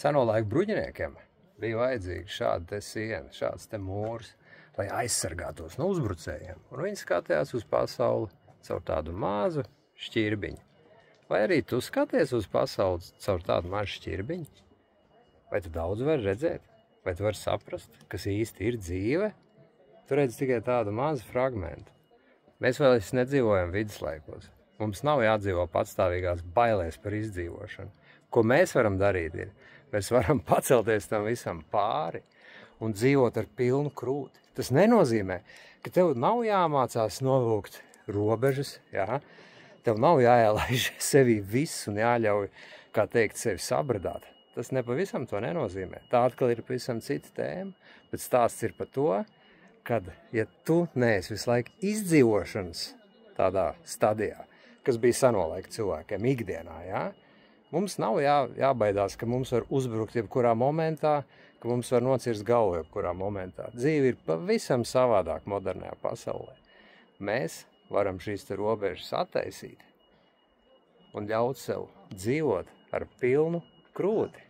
Seno laiku bruģiniekiem bija vajadzīga šāda te siena, šāds te mūrs, lai aizsargātos no uzbrucējiem. Un viņi skatījās uz pasauli caur tādu mazu šķirbiņu. Vai arī tu skaties uz pasauli caur tādu mazu šķirbiņu? Vai tu daudz vari redzēt? Vai tu vari saprast, kas īsti ir dzīve? Tu redzi tikai tādu mazu fragmentu. Mēs vēl nedzīvojam viduslaikos. Mums nav jādzīvo patstāvīgās bailēs par izdzīvošanu. Ko mēs varam darīt ir, mēs varam pacelties tam visam pāri un dzīvot ar pilnu krūti. Tas nenozīmē, ka tev nav jāmācās novilkt robežas, jā? Tev nav jāielaiž sevī viss un jāļauj, kā teikt, sevi sabradāt. Tas nepavisam to nenozīmē. Tā atkal ir pavisam cita tēma, bet stāsts ir par to, kad, ja tu neesi visu laiku izdzīvošanas tādā stadijā, kas bija seno laiku cilvēkiem ikdienā, jā? Mums nav jābaidās, ka mums var uzbrukt jebkurā momentā, ka mums var nocirst galvu jebkurā momentā. Dzīve ir pavisam savādāk modernajā pasaulē. Mēs varam šīs te robežas attaisīt un ļaut sev dzīvot ar pilnu krūti.